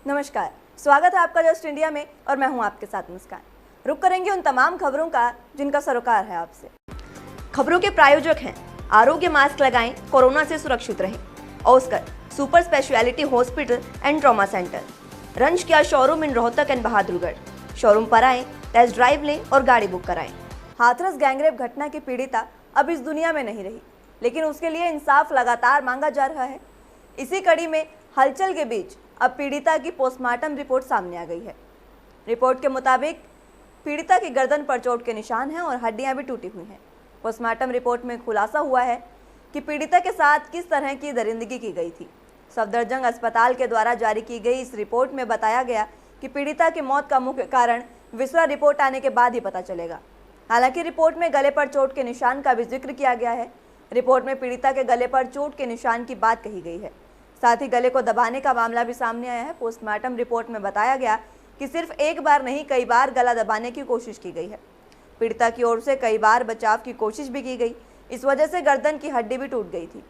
नमस्कार, स्वागत है आपका जस्ट इंडिया में और मैं हूं आपके साथ मुस्कान। रुक करेंगे उन तमाम खबरों का जिनका सरोकार है आपसे। खबरों के प्रायोजक हैं आरोग्य मास्क लगाएं, कोरोना से सुरक्षित रहें। Oscar super speciality hospital and trauma centre, रंज किया showroom in Rohtak and Bahadurgarh. Showroom पर आएं, टेस्ट ड्राइव लें और गाड़ी बुक कराएं। हाथरस गैंगरेप घटना की पीड़िता अब इस दुनिया में नहीं रही, लेकिन उसके लिए इंसाफ लगातार मांगा जा रहा है। इसी कड़ी में हलचल के बीच अब पीड़िता की पोस्टमार्टम रिपोर्ट सामने आ गई है। रिपोर्ट के मुताबिक पीड़िता की गर्दन पर चोट के निशान हैं और हड्डियां भी टूटी हुई हैं। पोस्टमार्टम रिपोर्ट में खुलासा हुआ है कि पीड़िता के साथ किस तरह की दरिंदगी की गई थी। सफदरजंग अस्पताल के द्वारा जारी की गई इस रिपोर्ट में बताया गया कि पीड़िता की मौत का मुख्य कारण विसरा रिपोर्ट आने के बाद ही पता चलेगा। हालांकि रिपोर्ट में गले पर चोट के निशान का भी जिक्र किया गया है। रिपोर्ट में पीड़िता के गले पर चोट के निशान की बात कही गई है। साथ ही गले को दबाने का मामला भी सामने आया है। पोस्टमार्टम रिपोर्ट में बताया गया कि सिर्फ एक बार नहीं, कई बार गला दबाने की कोशिश की गई है। पीड़िता की ओर से कई बार बचाव की कोशिश भी की गई, इस वजह से गर्दन की हड्डी भी टूट गई थी।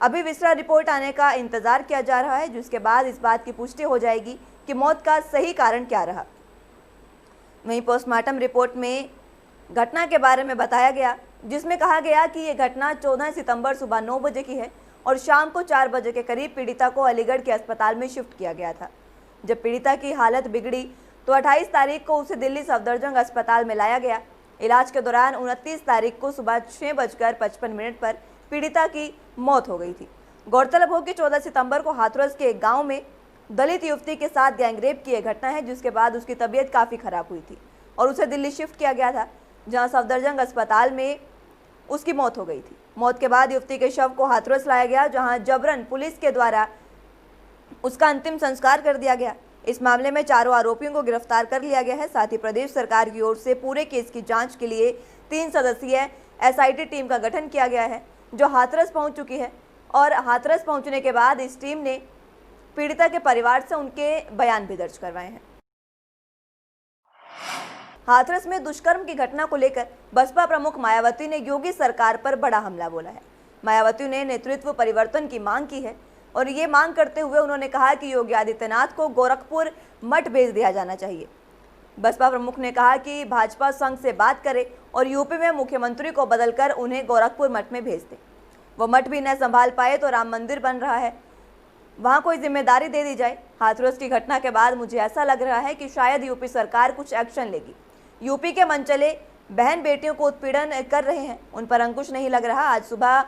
अभी विसरा रिपोर्ट आने का इंतजार किया जा रहा है, जिसके बाद इस बात की पुष्टि हो जाएगी कि मौत का सही कारण क्या रहा। वहीं पोस्टमार्टम रिपोर्ट में घटना के बारे में बताया गया, जिसमें कहा गया कि ये घटना 14 सितंबर सुबह 9 बजे की है और शाम को 4 बजे के करीब पीड़िता को अलीगढ़ के अस्पताल में शिफ्ट किया गया था। जब पीड़िता की हालत बिगड़ी तो 28 तारीख को उसे दिल्ली सफदरजंग अस्पताल में लाया गया। इलाज के दौरान 29 तारीख को सुबह 6:55 पर पीड़िता की मौत हो गई थी। गौरतलब हो कि 14 सितंबर को हाथरस के एक गाँव में दलित युवती के साथ गैंगरेप की घटना है, जिसके बाद उसकी तबीयत काफ़ी खराब हुई थी और उसे दिल्ली शिफ्ट किया गया था, जहाँ सफदरजंग अस्पताल में उसकी मौत हो गई थी। मौत के बाद युवती के शव को हाथरस लाया गया, जहां जबरन पुलिस के द्वारा उसका अंतिम संस्कार कर दिया गया। इस मामले में चारों आरोपियों को गिरफ्तार कर लिया गया है। साथ ही प्रदेश सरकार की ओर से पूरे केस की जांच के लिए 3 सदस्यीय एसआईटी टीम का गठन किया गया है, जो हाथरस पहुंच चुकी है। और हाथरस पहुंचने के बाद इस टीम ने पीड़िता के परिवार से उनके बयान भी दर्ज करवाए हैं। हाथरस में दुष्कर्म की घटना को लेकर बसपा प्रमुख मायावती ने योगी सरकार पर बड़ा हमला बोला है। मायावती ने नेतृत्व परिवर्तन की मांग की है और ये मांग करते हुए उन्होंने कहा कि योगी आदित्यनाथ को गोरखपुर मठ भेज दिया जाना चाहिए। बसपा प्रमुख ने कहा कि भाजपा संघ से बात करे और यूपी में मुख्यमंत्री को बदलकर उन्हें गोरखपुर मठ में भेज दे। वो मठ भी न संभाल पाए तो राम मंदिर बन रहा है, वहाँ कोई जिम्मेदारी दे दी जाए। हाथरस की घटना के बाद मुझे ऐसा लग रहा है कि शायद यूपी सरकार कुछ एक्शन लेगी। यूपी के मनचले बहन बेटियों को उत्पीड़न कर रहे हैं, उन पर अंकुश नहीं लग रहा। आज सुबह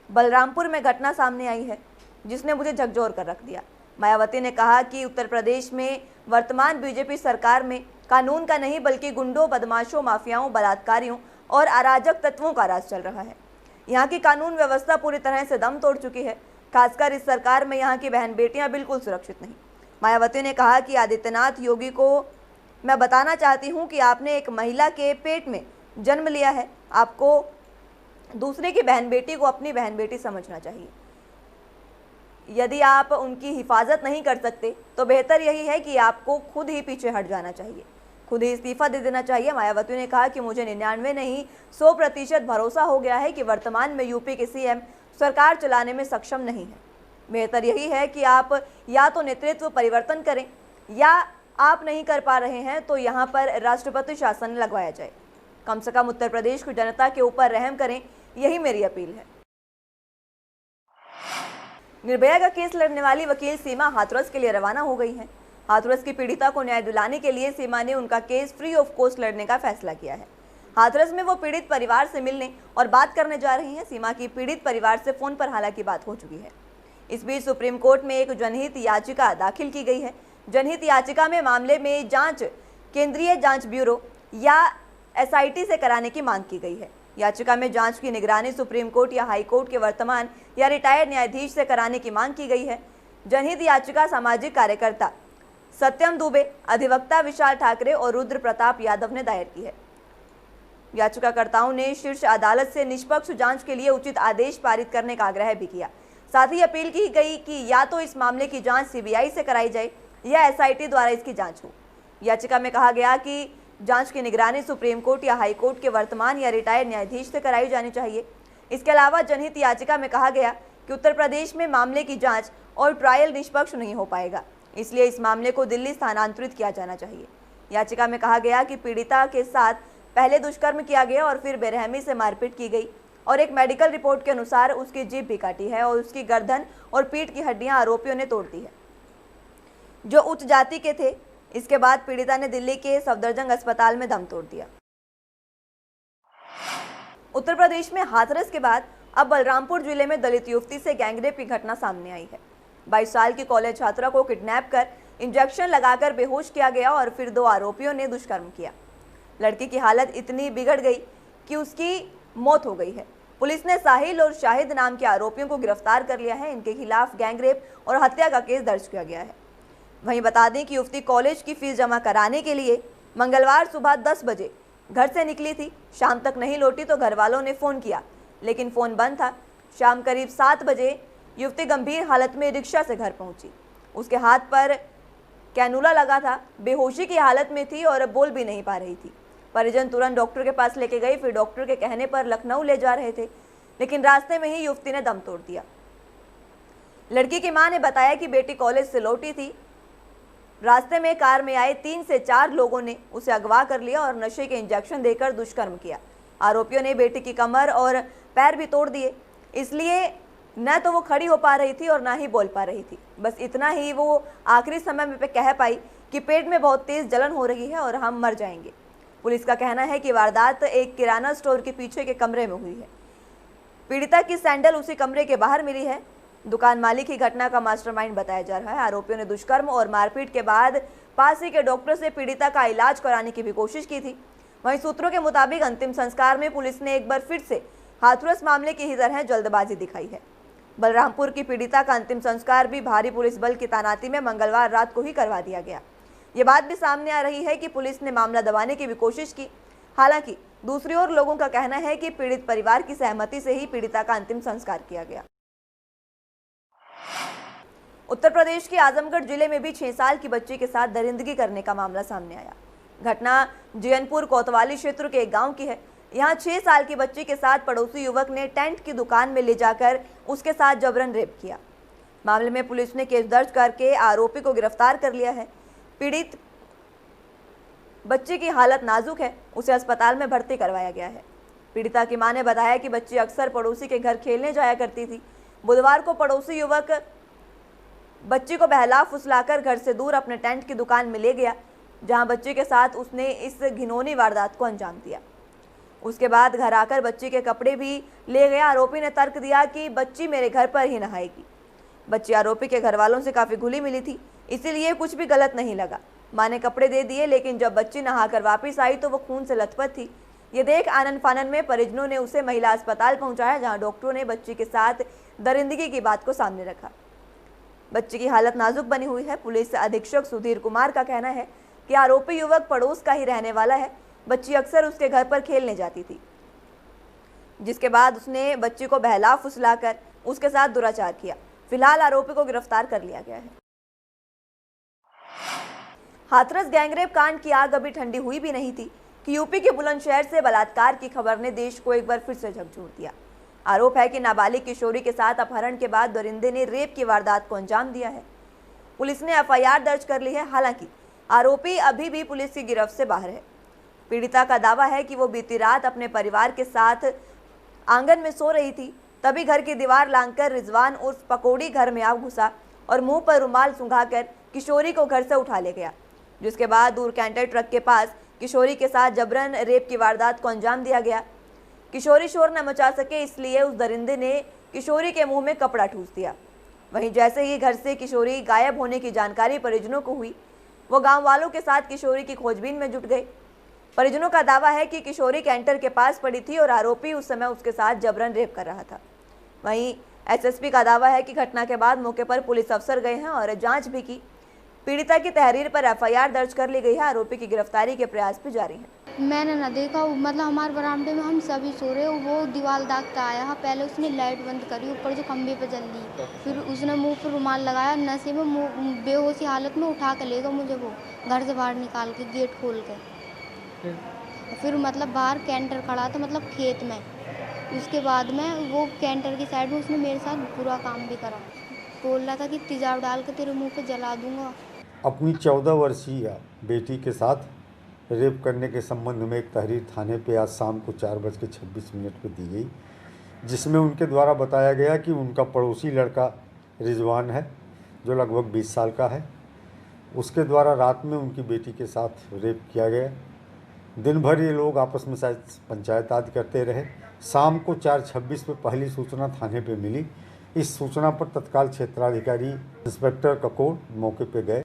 बलरामपुर में घटना सामने आई है, जिसने मुझे झकझोर कर रख दिया। मायावती ने कहा कि उत्तर प्रदेश में वर्तमान बीजेपी सरकार में कानून का नहीं बल्कि गुंडों, बदमाशों, माफियाओं, बलात्कारियों और अराजक तत्वों का राज चल रहा है। यहाँ की कानून व्यवस्था पूरी तरह से दम तोड़ चुकी है। खासकर इस सरकार में यहाँ की बहन बेटियाँ बिल्कुल सुरक्षित नहीं। मायावती ने कहा कि आदित्यनाथ योगी को मैं बताना चाहती हूं कि आपने एक महिला के पेट में जन्म लिया है, आपको दूसरे की बहन बेटी को अपनी बहन बेटी समझना चाहिए। यदि आप उनकी हिफाजत नहीं कर सकते तो बेहतर यही है कि आपको खुद ही पीछे हट जाना चाहिए, खुद ही इस्तीफा दे देना चाहिए। मायावती ने कहा कि मुझे 99 नहीं 100% भरोसा हो गया है कि वर्तमान में यूपी के सीएम सरकार चलाने में सक्षम नहीं है। बेहतर यही है कि आप या तो नेतृत्व परिवर्तन करें, या आप नहीं कर पा रहे हैं तो यहाँ पर राष्ट्रपति शासन लगवाया जाए। कम से कम उत्तर प्रदेश की जनता के ऊपर रहम करें, यही मेरी अपील है। निर्भया का केस लड़ने वाली वकील सीमा हाथरस के लिए रवाना हो गई हैं। हाथरस की पीड़िता को न्याय दिलाने के लिए सीमा ने उनका केस फ्री ऑफ कॉस्ट लड़ने का फैसला किया है। हाथरस में वो पीड़ित परिवार से मिलने और बात करने जा रही हैं। सीमा की पीड़ित परिवार से फोन पर हालांकि बात हो चुकी है। इस बीच सुप्रीम कोर्ट में एक जनहित याचिका दाखिल की गई है। जनहित याचिका में मामले में जांच केंद्रीय जांच ब्यूरो या एसआईटी से कराने की मांग की गई है। याचिका में जांच की निगरानी सुप्रीम कोर्ट या हाई कोर्ट के वर्तमान या रिटायर्ड न्यायाधीश से कराने की मांग की गई है। जनहित याचिका सामाजिक कार्यकर्ता सत्यम दुबे, अधिवक्ता विशाल ठाकरे और रुद्र प्रताप यादव ने दायर की है। याचिकाकर्ताओं ने शीर्ष अदालत से निष्पक्ष जांच के लिए उचित आदेश पारित करने का आग्रह भी किया। साथ ही अपील की गई कि या तो इस मामले की जांच सीबीआई से कराई जाए या एसआईटी द्वारा इसकी जांच हो। याचिका में कहा गया कि जांच की निगरानी सुप्रीम कोर्ट या हाई कोर्ट के वर्तमान या रिटायर्ड न्यायाधीश से कराई जानी चाहिए। इसके अलावा जनहित याचिका में कहा गया कि उत्तर प्रदेश में मामले की जांच और ट्रायल निष्पक्ष नहीं हो पाएगा। इसलिए इस मामले को दिल्ली स्थानांतरित किया जाना चाहिए। याचिका में कहा गया कि पीड़िता के साथ पहले दुष्कर्म किया गया और फिर बेरहमी से मारपीट की गई और एक मेडिकल रिपोर्ट के अनुसार उसकी जीभ भी काटी है और उसकी गर्दन और पीठ की हड्डियां आरोपियों ने तोड़ दी है, जो उच्च जाति के थे। इसके बाद पीड़िता ने दिल्ली के सफदरजंग अस्पताल में दम तोड़ दिया। उत्तर प्रदेश में हाथरस के बाद अब बलरामपुर जिले में दलित युवती से गैंगरेप की घटना सामने आई है। 22 साल की कॉलेज छात्रा को किडनैप कर इंजेक्शन लगाकर बेहोश किया गया और फिर 2 आरोपियों ने दुष्कर्म किया। लड़की की हालत इतनी बिगड़ गई कि उसकी मौत हो गई है। पुलिस ने साहिल और शाहिद नाम के आरोपियों को गिरफ्तार कर लिया है। इनके खिलाफ गैंगरेप और हत्या का केस दर्ज किया गया है। वहीं बता दें कि युवती कॉलेज की फीस जमा कराने के लिए मंगलवार सुबह 10 बजे घर से निकली थी। शाम तक नहीं लौटी तो घर वालों ने फ़ोन किया, लेकिन फ़ोन बंद था। शाम करीब 7 बजे युवती गंभीर हालत में रिक्शा से घर पहुंची। उसके हाथ पर कैनुला लगा था, बेहोशी की हालत में थी और बोल भी नहीं पा रही थी। परिजन तुरंत डॉक्टर के पास लेके गए। फिर डॉक्टर के कहने पर लखनऊ ले जा रहे थे, लेकिन रास्ते में ही युवती ने दम तोड़ दिया। लड़की की मां ने बताया कि बेटी कॉलेज से लौटी थी। रास्ते में कार में आए 3 से 4 लोगों ने उसे अगवा कर लिया और नशे के इंजेक्शन देकर दुष्कर्म किया। आरोपियों ने बेटी की कमर और पैर भी तोड़ दिए, इसलिए न तो वो खड़ी हो पा रही थी और ना ही बोल पा रही थी। बस इतना ही वो आखिरी समय में कह पाई कि पेट में बहुत तेज जलन हो रही है और हम मर जाएंगे। पुलिस का कहना है कि वारदात एक किराना स्टोर के पीछे के कमरे में हुई है। पीड़िता की सैंडल उसी कमरे के बाहर मिली है। दुकान मालिक ही घटना का मास्टरमाइंड बताया जा रहा है। आरोपियों ने दुष्कर्म और मारपीट के बाद पास ही के डॉक्टर से पीड़िता का इलाज कराने की भी कोशिश की थी। वहीं सूत्रों के मुताबिक अंतिम संस्कार में पुलिस ने एक बार फिर से हाथरस मामले की ही तरह जल्दबाजी दिखाई है। बलरामपुर की पीड़िता का अंतिम संस्कार भी भारी पुलिस बल की तैनाती में मंगलवार रात को ही करवा दिया गया। ये बात भी सामने आ रही है कि पुलिस ने मामला दबाने की भी कोशिश की। हालांकि दूसरी ओर लोगों का कहना है कि पीड़ित परिवार की सहमति से ही पीड़िता का अंतिम संस्कार किया गया। उत्तर प्रदेश के आजमगढ़ जिले में भी 6 साल की बच्ची के साथ दरिंदगी करने का मामला सामने आया। घटना जयनपुर कोतवाली क्षेत्र के एक गांव की है। यहां 6 साल की बच्ची के साथ पड़ोसी युवक ने टेंट की दुकान में ले जाकर उसके साथ जबरन रेप किया। मामले में पुलिस ने केस दर्ज करके आरोपी को गिरफ्तार कर लिया है। पीड़ित बच्ची की हालत नाजुक है, उसे अस्पताल में भर्ती करवाया गया है। पीड़िता की मां ने बताया कि बच्ची अक्सर पड़ोसी के घर खेलने जाया करती थी। बुधवार को पड़ोसी युवक बच्ची को बहला फुसलाकर घर से दूर अपने टेंट की दुकान में ले गया, जहां बच्ची के साथ उसने इस घिनौनी वारदात को अंजाम दिया। उसके बाद घर आकर बच्ची के कपड़े भी ले गया। आरोपी ने तर्क दिया कि बच्ची मेरे घर पर ही नहाएगी। बच्ची आरोपी के घर वालों से काफ़ी घुली मिली थी, इसीलिए कुछ भी गलत नहीं लगा। मां ने कपड़े दे दिए, लेकिन जब बच्ची नहाकर वापस आई तो वो खून से लथपथ थी। ये देख आनन फानन में परिजनों ने उसे महिला अस्पताल पहुंचाया, जहां डॉक्टरों ने बच्ची के साथ दरिंदगी की बात को सामने रखा। बच्ची की हालत नाजुक बनी हुई है। पुलिस अधीक्षक सुधीर कुमार का कहना है कि आरोपी युवक पड़ोस का ही रहने वाला है। बच्ची अक्सर उसके घर पर खेलने जाती थी, जिसके बाद उसने बच्ची को बहला फुसलाकर उसके साथ दुराचार किया। फिलहाल आरोपी को गिरफ्तार कर लिया गया है। हाथरस गैंगरेप कांड की आग अभी ठंडी हुई भी नहीं थी कि यूपी के बुलंदशहर से बलात्कार की खबर ने देश को एक बार फिर से झकझोर दिया। आरोप है कि नाबालिग किशोरी के साथ अपहरण के बाद दरिंदे ने रेप की वारदात को अंजाम दिया है। पुलिस ने एफआईआर दर्ज कर ली है। हालांकि आरोपी अभी भी पुलिस की गिरफ्त से बाहर है। पीड़िता का दावा है कि वो बीती रात अपने परिवार के साथ आंगन में सो रही थी, तभी घर की दीवार लांघकर रिजवान उर्फ पकौड़ी घर में आ घुसा और मुंह पर रुमाल सुंघाकर किशोरी को घर से उठा ले गया, जिसके बाद दूर कैंटर ट्रक के पास किशोरी के साथ जबरन रेप की वारदात को अंजाम दिया गया। किशोरी शोर न मचा सके, इसलिए उस दरिंदे ने किशोरी के मुंह में कपड़ा ठूस दिया। वहीं जैसे ही घर से किशोरी गायब होने की जानकारी परिजनों को हुई, वो गांव वालों के साथ किशोरी की खोजबीन में जुट गए। परिजनों का दावा है कि किशोरी कैंटर के पास पड़ी थी और आरोपी उस समय उसके साथ जबरन रेप कर रहा था। वहीं एसएसपी का दावा है कि घटना के बाद मौके पर पुलिस अफसर गए हैं और जांच भी की। पीड़िता की तहरीर पर एफआईआर दर्ज कर ली गई है। आरोपी की गिरफ्तारी के प्रयास भी जारी हैं। मैंने ना देखा, मतलब हमारे बरामदे में हम सभी सो रहे, वो दीवार दागता आया। पहले उसने लाइट बंद करी, ऊपर जो खंबे पे जल दी, फिर उसने मुंह पर रुमाल लगाया, नशे में बेहोशी हालत में उठा के लेगा मुझे, वो घर से बाहर निकाल के गेट खोल के। फिर मतलब बाहर कैंटर खड़ा था, मतलब खेत में। उसके बाद में वो कैंटर की साइड में उसने मेरे साथ बुरा काम भी करा। बोल रहा था कि तेजाब डाल के तेरे मुंह पे जला दूंगा। अपनी 14 वर्षीय बेटी के साथ रेप करने के संबंध में एक तहरीर थाने पे आज शाम को 4:26 पे दी गई, जिसमें उनके द्वारा बताया गया कि उनका पड़ोसी लड़का रिजवान है जो लगभग 20 साल का है। उसके द्वारा रात में उनकी बेटी के साथ रेप किया गया। दिन भर ये लोग आपस में शायद पंचायत आदि करते रहे। शाम को 4:26 पे पहली सूचना थाने पे मिली। इस सूचना पर तत्काल क्षेत्राधिकारी इंस्पेक्टर ककोर मौके पे गए।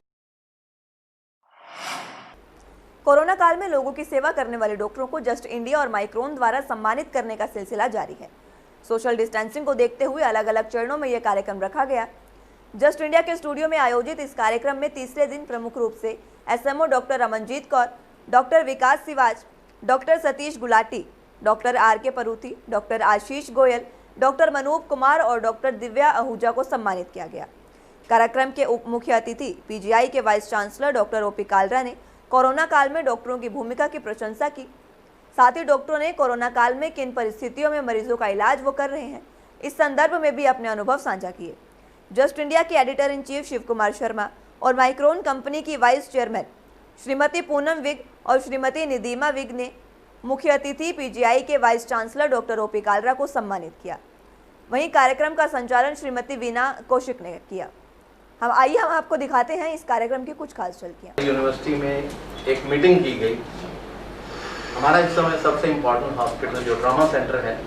कोरोना काल में लोगों की सेवा करने वाले डॉक्टरों को जस्ट इंडिया और माइक्रोन द्वारा सम्मानित करने का सिलसिला जारी है। सोशल डिस्टेंसिंग को देखते हुए अलग अलग चरणों में यह कार्यक्रम रखा गया। जस्ट इंडिया के स्टूडियो में आयोजित इस कार्यक्रम में तीसरे दिन प्रमुख रूप से SMO doctor Ramanjeet Kaur, doctor Vikas Sivaj, doctor Satish Gulati, doctor R K Paruthi, doctor Ashish Goyal, doctor Manup Kumar और डॉक्टर दिव्या आहूजा को सम्मानित किया गया। कार्यक्रम के उप मुख्य अतिथि पीजीआई के vice chancellor doctor OP Kalra ने कोरोना काल में डॉक्टरों की भूमिका की प्रशंसा की। साथ ही डॉक्टरों ने कोरोना काल में किन परिस्थितियों में मरीजों का इलाज वो कर रहे हैं, इस संदर्भ में भी अपने अनुभव साझा किए। जस्ट इंडिया के editor in chief Shiv Kumar Sharma और माइक्रोन कंपनी की वाइस चेयरमैन श्रीमती पूनम विग और श्रीमती निदीमा विग ने मुख्य अतिथि पीजीआई के vice chancellor doctor OP Kalra को सम्मानित किया। वहीं कार्यक्रम का संचालन श्रीमती वीना कौशिक ने किया। हम आपको दिखाते हैं इस कार्यक्रम की कुछ खास झलकियां। यूनिवर्सिटी में एक मीटिंग की गई। हमारा इस समय सबसे इम्पोर्टेंट हॉस्पिटल जो ट्रॉमा सेंटर है,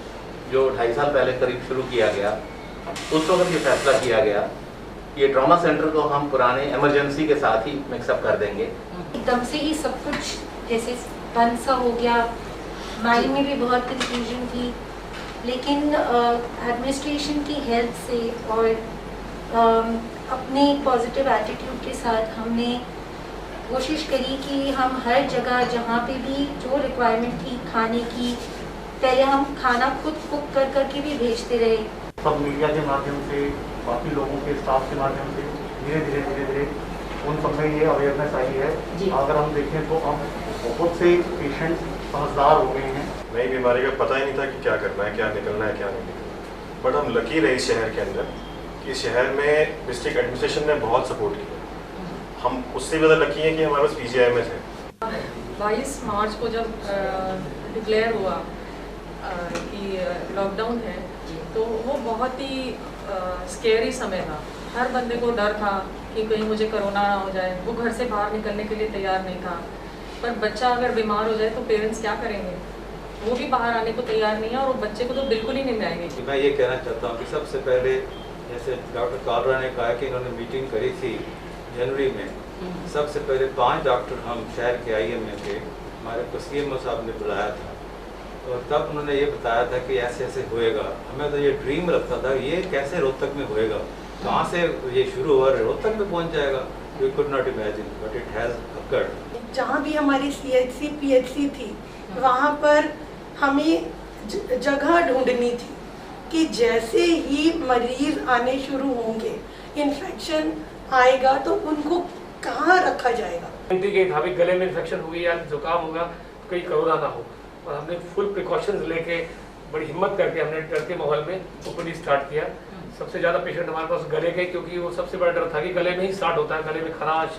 जो 2.5 साल पहले करीब शुरू किया गया, उस वक्त ये फैसला किया गया ये ट्रॉमा सेंटर को हम पुराने इमरजेंसी के साथ ही मिक्सअप कर देंगे। एकदम से ही सब कुछ जैसे बंद सा हो गया। माइंड में भी बहुत कंफ्यूजन थी, लेकिन एडमिनिस्ट्रेशन की हेल्प से और अपने पॉजिटिव एटीट्यूड के साथ हमने कोशिश करी कि हम हर जगह जहाँ पे भी जो रिक्वायरमेंट थी खाने की, पहले हम खाना खुद कुक कर करके भी भेजते रहे। सब मीडिया के माध्यम से, बाकी लोगों के स्टाफ के माध्यम से धीरे धीरे उन सब में ये अवेयरनेस आई है। अगर हम देखें तो अब बहुत से पेशेंट्स समझदार हो गए हैं। नई बीमारी का पता ही नहीं था कि क्या करना है, क्या निकलना है, क्या नहीं निकलना। बट हम लकी रहे इस शहर के अंदर कि शहर में डिस्ट्रिक्ट एडमिनिस्ट्रेशन ने बहुत सपोर्ट किया। हम उससे ज़्यादा लकी हैं कि हमारे पास PGIMS है। 22 मार्च को जब डिक्लेयर हुआ कि लॉकडाउन है, तो वो बहुत ही स्केरी समय था। हर बंदे को डर था कि कहीं मुझे कोरोना ना हो जाए। वो घर से बाहर निकलने के लिए तैयार नहीं था। पर बच्चा अगर बीमार हो जाए तो पेरेंट्स क्या करेंगे? वो भी बाहर आने को तैयार नहीं है और बच्चे को तो बिल्कुल ही नहीं आएंगे। मैं ये कहना चाहता हूँ कि सबसे पहले जैसे डॉक्टर कालरा ने कहा कि इन्होंने मीटिंग करी थी जनवरी में, सबसे पहले 5 डॉक्टर हम शहर के IMA के हमारे को CMO साहब ने बुलाया था, और तब उन्होंने ये बताया था कि ऐसे ऐसे होएगा। हमें तो ये ड्रीम लगता था ये कैसे रोहतक में होएगा, कहाँ से ये शुरू हुआ, रोहतक में पहुँच जाएगा। We could not imagine but it has occurred. जहाँ भी हमारी CHC PHC थी, वहाँ पर हमें जगह ढूंढनी थी कि जैसे ही मरीज आने शुरू होंगे, इन्फेक्शन आएगा तो उनको कहाँ रखा जाएगा। अभी गले में इन्फेक्शन हुई या जुकाम होगा तो कहीं कोरोना ना हो, और हमने फुल प्रिकॉशंस लेके बड़ी हिम्मत करके हमने डर के माहौल में ओपीडी स्टार्ट किया। सबसे ज़्यादा पेशेंट हमारे पास गले के, क्योंकि वो सबसे बड़ा डर था कि गले में ही स्टार्ट होता है, गले में खराश,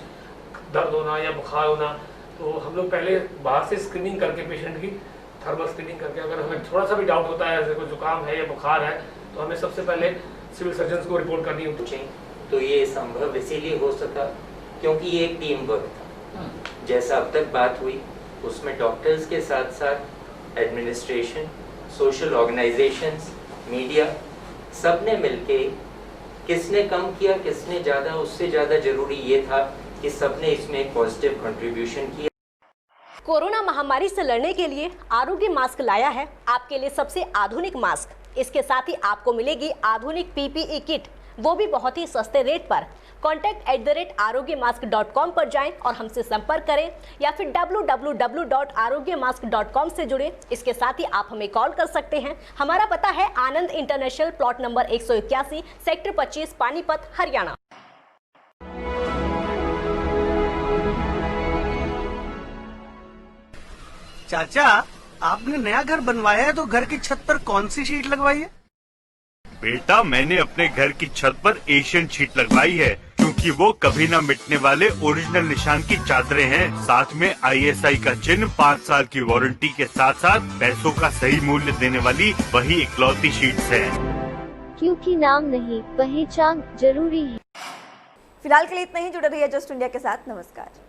दर्द होना या बुखार होना। तो हम लोग पहले बाहर से स्क्रीनिंग करके पेशेंट की थर्मल स्क्रीनिंग करके, अगर हमें थोड़ा सा भी डाउट होता है जैसे कोई जुकाम है या बुखार है, तो हमें सबसे पहले सिविल सर्जन को रिपोर्ट करनी होती है। तो ये संभव इसीलिए हो सका क्योंकि ये एक टीम वर्क था। जैसा अब तक बात हुई उसमें डॉक्टर्स के साथ साथ एडमिनिस्ट्रेशन, सोशल ऑर्गेनाइजेशंस, मीडिया, सब ने मिलके किसने कम किया किसने ज़्यादा, उससे ज़्यादा ज़रूरी ये था कि सब ने इसमें एक पॉजिटिव कंट्रीब्यूशन किया। कोरोना महामारी से लड़ने के लिए आरोग्य मास्क लाया है आपके लिए सबसे आधुनिक मास्क। इसके साथ ही आपको मिलेगी आधुनिक PPE किट, वो भी बहुत ही सस्ते रेट पर। contact@arogyamask.com पर जाएं और हमसे संपर्क करें, या फिर www.arogyamask.com से जुड़ें। इसके साथ ही आप हमें कॉल कर सकते हैं। हमारा पता है Anand international, plot number 181, sector 25, Panipat, Haryana. चाचा, आपने नया घर बनवाया है तो घर की छत पर कौन सी शीट लगवाई है? बेटा, मैंने अपने घर की छत पर एशियन शीट लगवाई है क्योंकि वो कभी न मिटने वाले ओरिजिनल निशान की चादरें हैं। साथ में ISI का चिन्ह, 5 साल की वारंटी के साथ साथ पैसों का सही मूल्य देने वाली वही इकलौती शीट्स है। क्योंकि नाम नहीं, पहचान जरूरी है। फिलहाल के लिए इतना ही। जुड़े रहिए जस्ट इंडिया के साथ। नमस्कार।